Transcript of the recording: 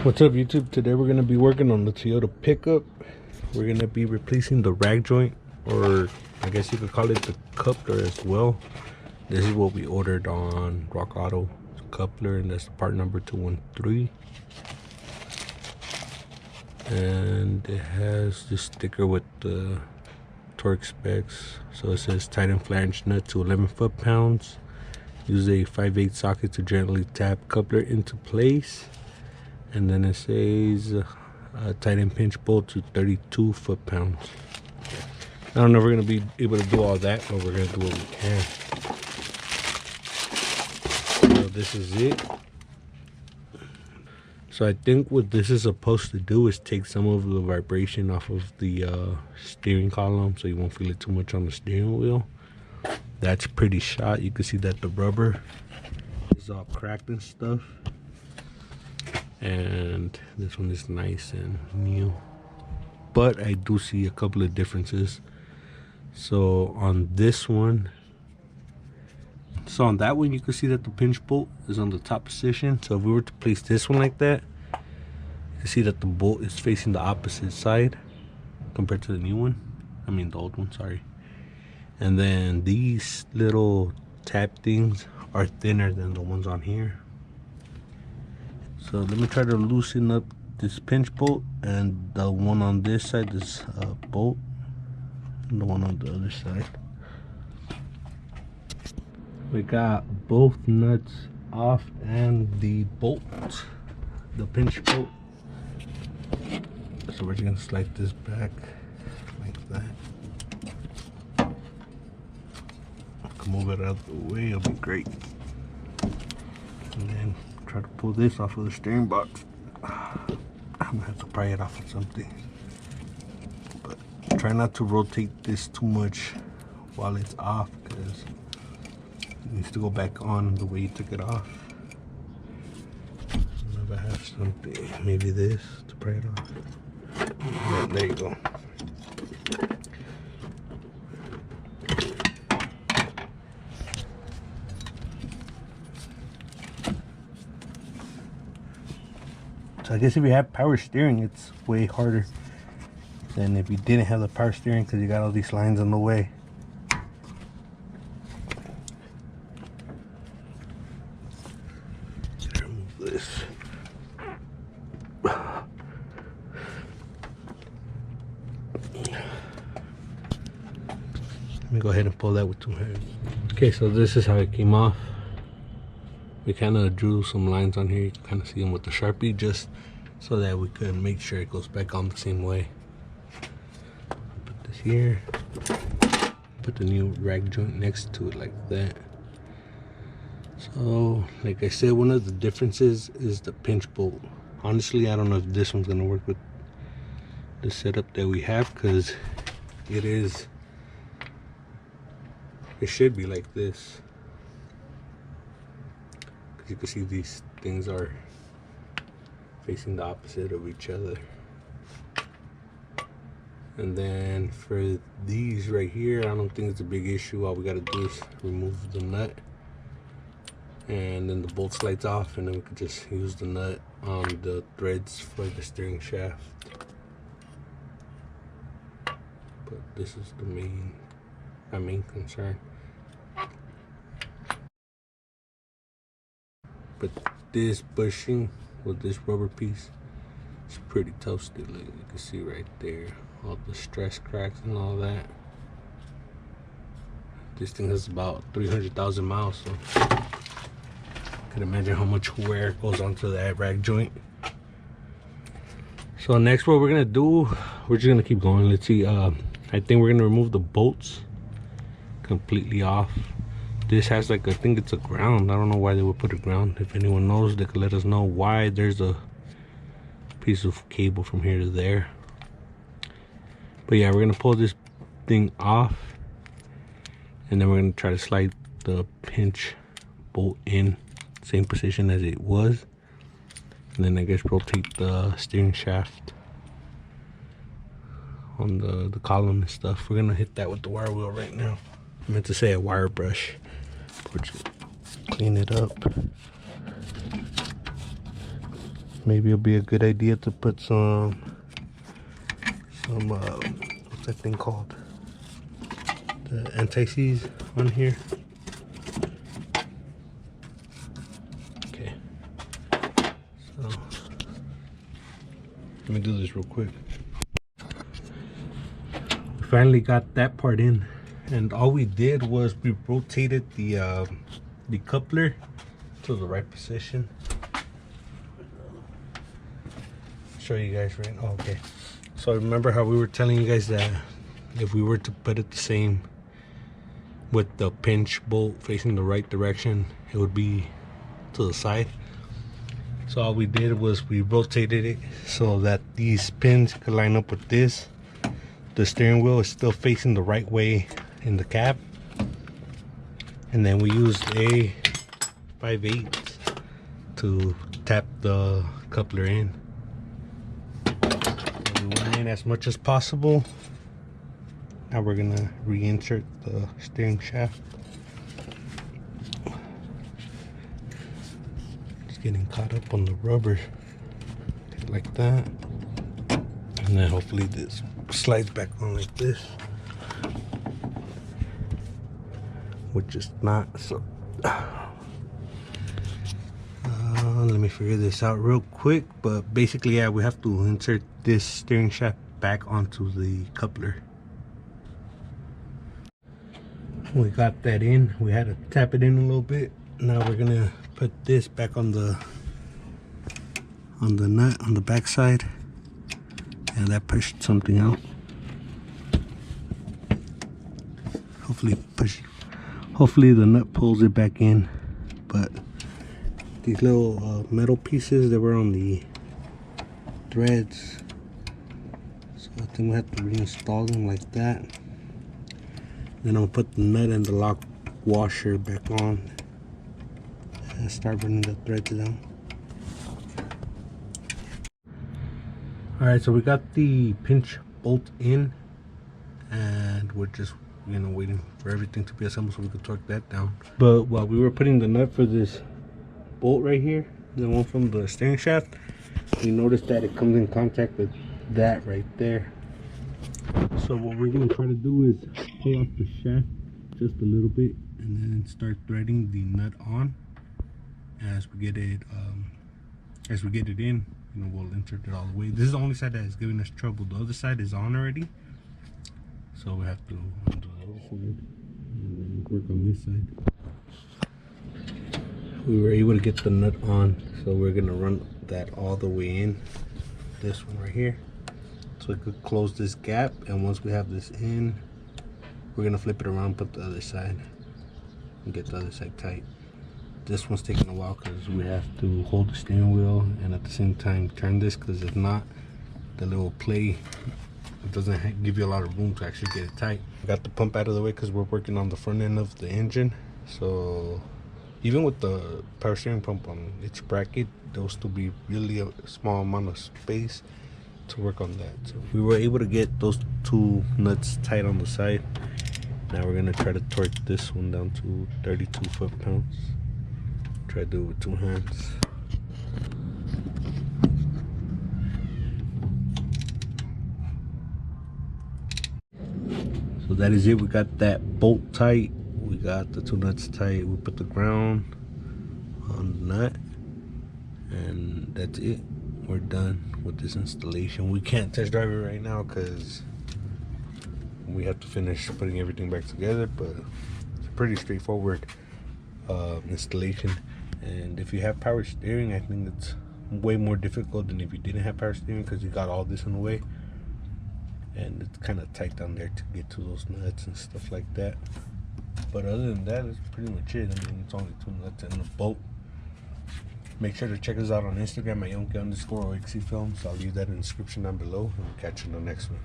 What's up, YouTube? Today we're going to be working on the Toyota pickup. We're going to be replacing the rag joint, or I guess you could call it the coupler as well. This is what we ordered on Rock Auto, coupler, and that's the part number 213. And it has this sticker with the torque specs. So it says tighten flange nut to 11 foot-pounds. Use a 5/8 socket to gently tap coupler into place. And then it says tighten pinch bolt to 32 foot-pounds. I don't know if we're going to be able to do all that, but we're going to do what we can. So this is it. So I think what this is supposed to do is take some of the vibration off of the steering column, so you won't feel it too much on the steering wheel. That's pretty shot. You can see that the rubber is all cracked and stuff. And this one is nice and new, but I do see a couple of differences. So on this one, so on that one, you can see that the pinch bolt is on the top position. So if we were to place this one like that, you can see that the bolt is facing the opposite side compared to the new one. I mean the old one, sorry. And then these little tab things are thinner than the ones on here. So let me try to loosen up this pinch bolt, and the one on this side is bolt, and the one on the other side. We got both nuts off and the bolt, the pinch bolt. So we're just gonna slide this back like that. I can move it out of the way, it'll be great. And then try to pull this off of the steering box. I'm gonna have to pry it off of something, but try not to rotate this too much while it's off, because it needs to go back on the way you took it off. I don't know if I have something, maybe this to pry it off. Yeah, there you go. So I guess if you have power steering, it's way harder than if you didn't have the power steering, because you got all these lines in the way. Remove this. Let me go ahead and pull that with two hands. Okay, so this is how it came off. We kind of drew some lines on here. You can kind of see them with the Sharpie, just so that we could make sure it goes back on the same way. Put this here. Put the new rag joint next to it like that. So, like I said, one of the differences is the pinch bolt. Honestly, I don't know if this one's gonna work with the setup that we have, because it should be like this. You can see these things are facing the opposite of each other. And then for these right here, I don't think it's a big issue. All we gotta do is remove the nut, and then the bolt slides off, and then we could just use the nut on the threads for the steering shaft. But this is the main concern. But this bushing with this rubber piece is pretty toasted. Like you can see right there, all the stress cracks and all that. This thing has about 300,000 miles, so you can imagine how much wear goes onto that rag joint. So next, what we're gonna do, we're just gonna keep going. Let's see. I think we're gonna remove the bolts completely off. This has like, I think it's a ground. I don't know why they would put a ground. If anyone knows, they could let us know why there's a piece of cable from here to there. But yeah, we're gonna pull this thing off, and then we're gonna try to slide the pinch bolt in same position as it was, and then I guess rotate the steering shaft on the column and stuff. We're gonna hit that with the wire wheel right now. I meant to say a wire brush. We're just clean it up. maybe it'll be a good idea to put some what's that thing called? The anti-seize on here. Okay. So let me do this real quick. We finally got that part in, and all we did was we rotated the coupler to the right position. Show you guys right. Oh, okay. So remember how we were telling you guys that if we were to put it the same with the pinch bolt facing the right direction, it would be to the side. So all we did was we rotated it so that these pins could line up with this. The steering wheel is still facing the right way in the cab, and then we used a 5/8 to tap the coupler in. We went in as much as possible. Now we're gonna reinsert the steering shaft. Just getting caught up on the rubber, like that, and then hopefully this slides back on like this, which is not. So let me figure this out real quick. But basically, yeah, we have to insert this steering shaft back onto the coupler. We got that in. We had to tap it in a little bit. Now we're gonna put this back on the nut on the back side, and that pushed something out. Hopefully the nut pulls it back in. But these little metal pieces that were on the threads, so I think we have to reinstall them like that. Then I'll put the nut and the lock washer back on and start running the threads down. Alright, so we got the pinch bolt in, and we're just waiting for everything to be assembled so we can torque that down. But while we were putting the nut for this bolt right here, the one from the steering shaft, we noticed that it comes in contact with that right there. So what we're going to try to do is pull off the shaft just a little bit and then start threading the nut on. As we get it in, we'll insert it all the way. This is the only side that is giving us trouble. The other side is on already, so we have to undo the other side and then work on this side. We were able to get the nut on, so we're gonna run that all the way in, this one right here, so we could close this gap. And once we have this in, we're gonna flip it around, put the other side, and get the other side tight. This one's taking a while because we have to hold the steering wheel and at the same time turn this, because if not, the little play, it doesn't give you a lot of room to actually get it tight. Got the pump out of the way because we're working on the front end of the engine. So even with the power steering pump on its bracket, there'll still be really a small amount of space to work on that. So we were able to get those two nuts tight on the side. Now we're gonna try to torque this one down to 32 foot-pounds. Try to do it with two hands. So that is it. We got that bolt tight, we got the two nuts tight, we put the ground on the nut, and that's it. We're done with this installation. We can't test drive it right now because we have to finish putting everything back together, but it's a pretty straightforward installation. And if you have power steering, I think it's way more difficult than if you didn't have power steering, because you got all this in the way and it's kind of tight down there to get to those nuts and stuff like that. But other than that, it's pretty much it. I mean, it's only two nuts and a bolt. Make sure to check us out on Instagram at Yonke_OXC Films. I'll leave that in the description down below, and we'll catch you in the next one.